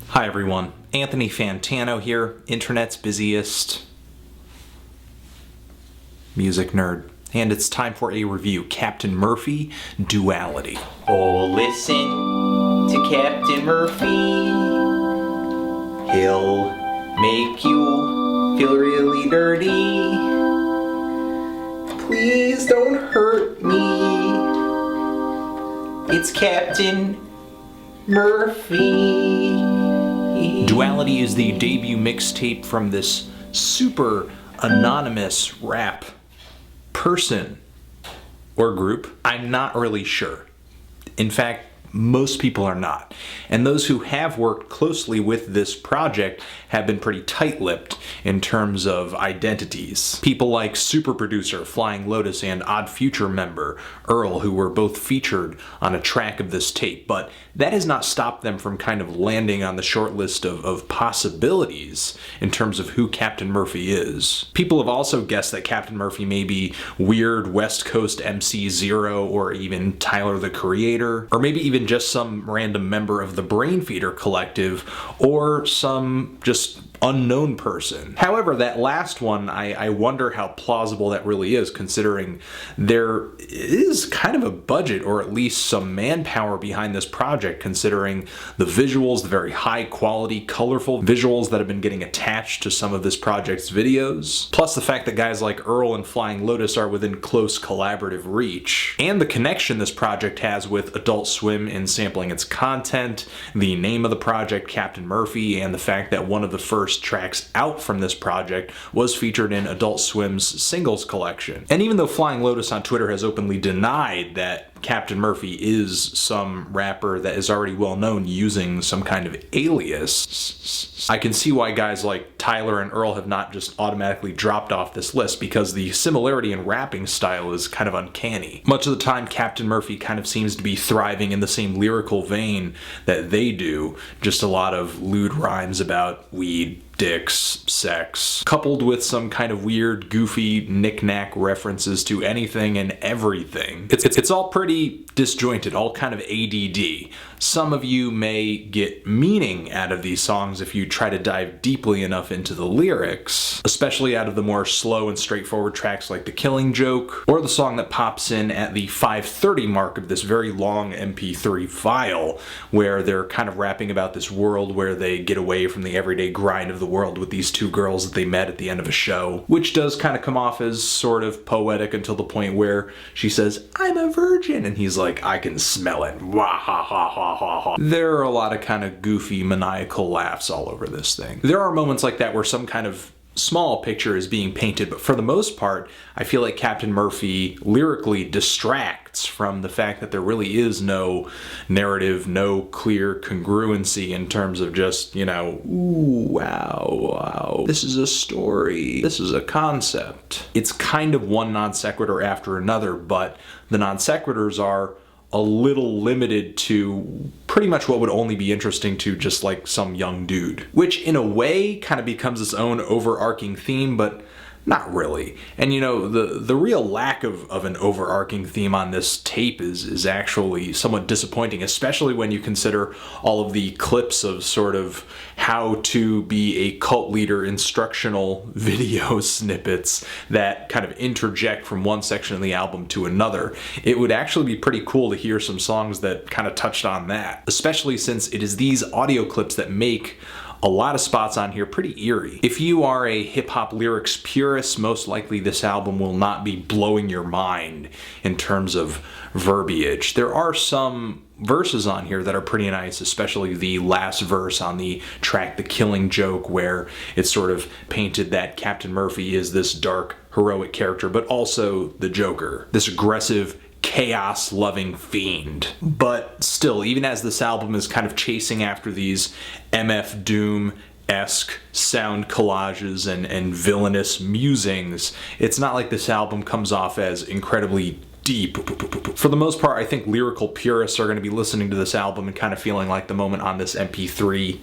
Hi everyone, Anthony Fantano here, internet's busiest music nerd. And it's time for a review, Captain Murphy, Duality. Oh, listen to Captain Murphy. He'll make you feel really dirty. Please don't hurt me. It's Captain Murphy. Duality is the debut mixtape from this super anonymous rap person or group. I'm not really sure. In fact, most people are not. And those who have worked closely with this project have been pretty tight-lipped in terms of identities. People like super producer Flying Lotus and Odd Future member Earl, who were both featured on a track of this tape, but that has not stopped them from kind of landing on the short list of possibilities in terms of who Captain Murphy is. People have also guessed that Captain Murphy may be weird West Coast MC Zero, or even Tyler the Creator, or maybe even just some random member of the Brainfeeder Collective, or some just unknown person. However, that last one, I wonder how plausible that really is, considering there is kind of a budget, or at least some manpower behind this project, considering the visuals, the very high quality, colorful visuals that have been getting attached to some of this project's videos, plus the fact that guys like Earl and Flying Lotus are within close collaborative reach, and the connection this project has with Adult Swim in sampling its content, the name of the project, Captain Murphy, and the fact that one of the first tracks out from this project was featured in Adult Swim's singles collection. And even though Flying Lotus on Twitter has openly denied that Captain Murphy is some rapper that is already well known using some kind of alias, I can see why guys like Tyler and Earl have not just automatically dropped off this list, because the similarity in rapping style is kind of uncanny. Much of the time, Captain Murphy kind of seems to be thriving in the same lyrical vein that they do, just a lot of lewd rhymes about weed, dicks, sex, coupled with some kind of weird, goofy, knick-knack references to anything and everything. It's all pretty disjointed, all kind of ADD. Some of you may get meaning out of these songs if you try to dive deeply enough into the lyrics, especially out of the more slow and straightforward tracks like The Killing Joke, or the song that pops in at the 5:30 mark of this very long MP3 file, where they're kind of rapping about this world where they get away from the everyday grind of the world with these two girls that they met at the end of a show, which does kind of come off as sort of poetic until the point where she says, "I'm a virgin," and he's like, "I can smell it." Wah ha ha ha ha ha. There are a lot of kind of goofy maniacal laughs all over this thing. There are moments like that where some kind of small picture is being painted, but for the most part, I feel like Captain Murphy lyrically distracts from the fact that there really is no narrative, no clear congruency in terms of just, ooh, wow, this is a story, this is a concept. It's kind of one non sequitur after another, but the non sequiturs are a little limited to pretty much what would only be interesting to just like some young dude, which in a way kind of becomes its own overarching theme, but not really. And the real lack of an overarching theme on this tape is actually somewhat disappointing, especially when you consider all of the clips of sort of how to be a cult leader instructional video snippets that kind of interject from one section of the album to another. It would actually be pretty cool to hear some songs that kind of touched on that, especially since it is these audio clips that make a lot of spots on here pretty eerie. If you are a hip-hop lyrics purist, most likely this album will not be blowing your mind in terms of verbiage. There are some verses on here that are pretty nice, especially the last verse on the track The Killing Joke, where it's sort of painted that Captain Murphy is this dark, heroic character, but also the Joker, this aggressive, chaos-loving fiend. But still, even as this album is kind of chasing after these MF Doom-esque sound collages and villainous musings, it's not like this album comes off as incredibly deep. For the most part, I think lyrical purists are going to be listening to this album and kind of feeling like the moment on this MP3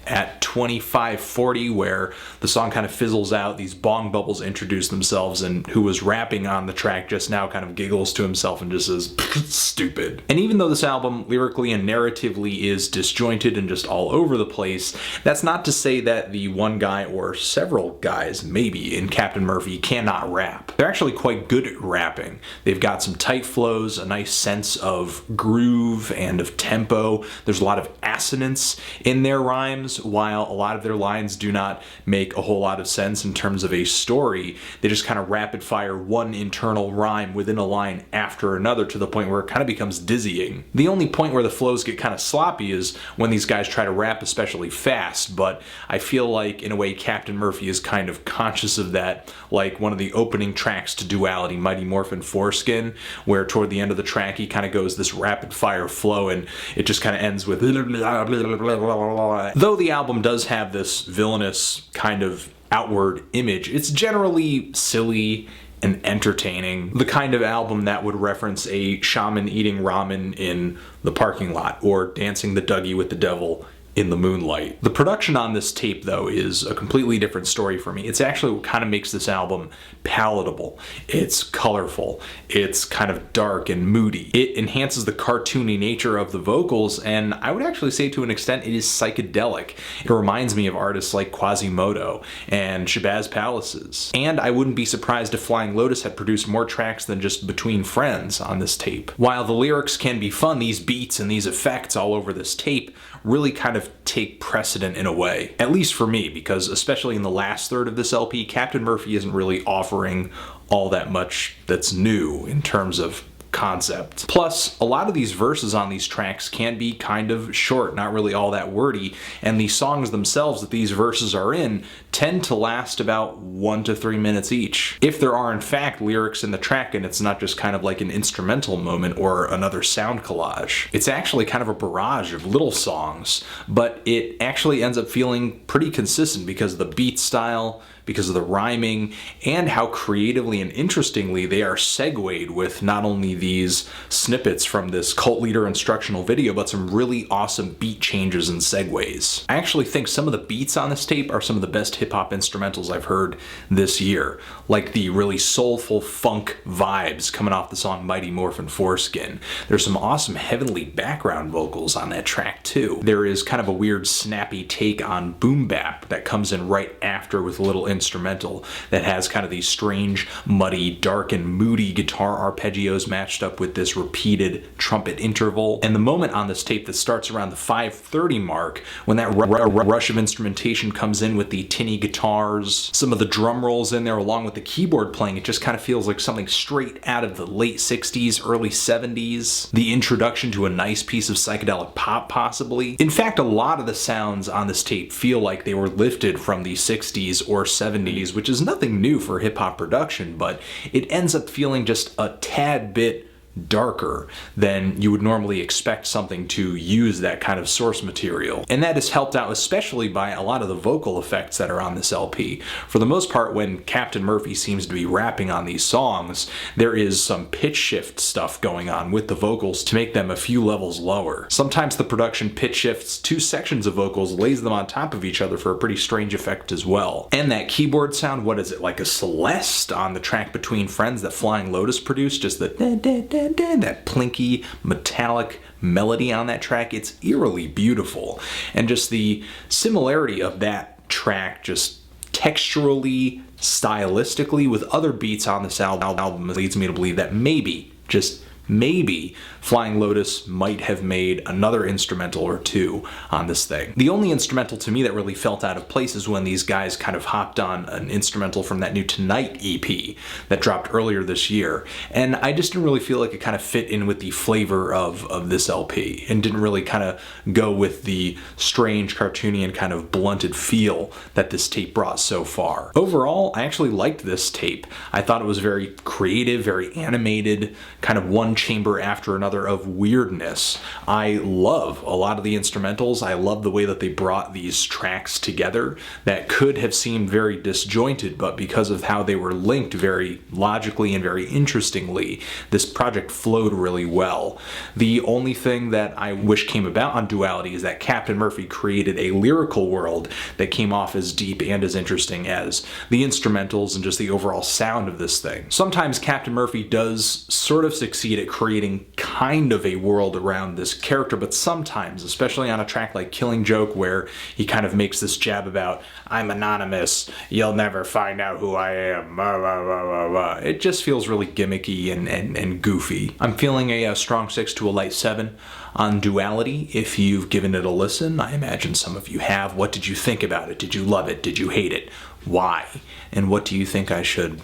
at 25:40, where the song kind of fizzles out, these bong bubbles introduce themselves, and who was rapping on the track just now kind of giggles to himself and just says, stupid. And even though this album lyrically and narratively is disjointed and just all over the place, that's not to say that the one guy or several guys maybe in Captain Murphy cannot rap. They're actually quite good at rapping. They've got some tight flows, a nice sense of groove and of tempo. There's a lot of assonance in their rhymes, while a lot of their lines do not make a whole lot of sense in terms of a story. They just kind of rapid fire one internal rhyme within a line after another to the point where it kind of becomes dizzying. The only point where the flows get kind of sloppy is when these guys try to rap especially fast, but I feel like in a way Captain Murphy is kind of conscious of that, like one of the opening tracks to Duality, Mighty Morphin Foreskin, where toward the end of the track he kind of goes this rapid fire flow and it just kind of ends with though the album does have this villainous kind of outward image, it's generally silly and entertaining. The kind of album that would reference a shaman eating ramen in the parking lot or dancing the Dougie with the devil in the moonlight. The production on this tape, though, is a completely different story for me. It's actually what kind of makes this album palatable. It's colorful. It's kind of dark and moody. It enhances the cartoony nature of the vocals, and I would actually say to an extent it is psychedelic. It reminds me of artists like Quasimodo and Shabazz Palaces. And I wouldn't be surprised if Flying Lotus had produced more tracks than just Between Friends on this tape. While the lyrics can be fun, these beats and these effects all over this tape really kind of take precedent in a way, at least for me, because especially in the last third of this LP, Captain Murphy isn't really offering all that much that's new in terms of concept. Plus, a lot of these verses on these tracks can be kind of short, not really all that wordy, and the songs themselves that these verses are in tend to last about 1 to 3 minutes each. If there are in fact lyrics in the track and it's not just kind of like an instrumental moment or another sound collage. It's actually kind of a barrage of little songs, but it actually ends up feeling pretty consistent because of the beat style, because of the rhyming, and how creatively and interestingly they are segued with not only these snippets from this cult leader instructional video, but some really awesome beat changes and segues. I actually think some of the beats on this tape are some of the best hip-hop instrumentals I've heard this year, like the really soulful funk vibes coming off the song Mighty Morphin Foreskin. There's some awesome heavenly background vocals on that track too. There is kind of a weird snappy take on boom bap that comes in right after with a little instrumental that has kind of these strange, muddy, dark, and moody guitar arpeggios matched up with this repeated trumpet interval. And the moment on this tape that starts around the 5:30 mark, when that rush of instrumentation comes in with the tinny guitars, some of the drum rolls in there along with the keyboard playing, it just kind of feels like something straight out of the late 60s, early 70s. The introduction to a nice piece of psychedelic pop, possibly. In fact, a lot of the sounds on this tape feel like they were lifted from the 60s or 70s, which is nothing new for hip-hop production, but it ends up feeling just a tad bit darker than you would normally expect something to use that kind of source material. And that is helped out especially by a lot of the vocal effects that are on this LP. For the most part, when Captain Murphy seems to be rapping on these songs, there is some pitch shift stuff going on with the vocals to make them a few levels lower. Sometimes the production pitch shifts two sections of vocals, lays them on top of each other for a pretty strange effect as well. And that keyboard sound, what is it, like a Celeste on the track Between Friends that Flying Lotus produced, just the that plinky metallic melody on that track, it's eerily beautiful. And just the similarity of that track just texturally, stylistically with other beats on this album leads me to believe that maybe, just maybe, Flying Lotus might have made another instrumental or two on this thing. The only instrumental to me that really felt out of place is when these guys kind of hopped on an instrumental from that new Tonight EP that dropped earlier this year, and I just didn't really feel like it kind of fit in with the flavor of this LP, and didn't really kind of go with the strange, cartoony, and kind of blunted feel that this tape brought so far. Overall, I actually liked this tape. I thought it was very creative, very animated, kind of one chamber after another of weirdness. I love a lot of the instrumentals. I love the way that they brought these tracks together that could have seemed very disjointed, but because of how they were linked very logically and very interestingly, this project flowed really well. The only thing that I wish came about on Duality is that Captain Murphy created a lyrical world that came off as deep and as interesting as the instrumentals and just the overall sound of this thing. Sometimes Captain Murphy does sort of succeed at creating kind of a world around this character, but sometimes, especially on a track like Killing Joke, where he kind of makes this jab about, I'm anonymous, you'll never find out who I am, blah, blah, blah, blah, blah. It just feels really gimmicky and goofy. I'm feeling a strong 6 to a light 7 on Duality. If you've given it a listen, I imagine some of you have. What did you think about it? Did you love it? Did you hate it? Why? And what do you think I should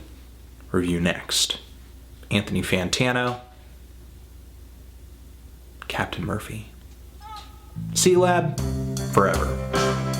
review next? Anthony Fantano, Captain Murphy. C-Lab, forever.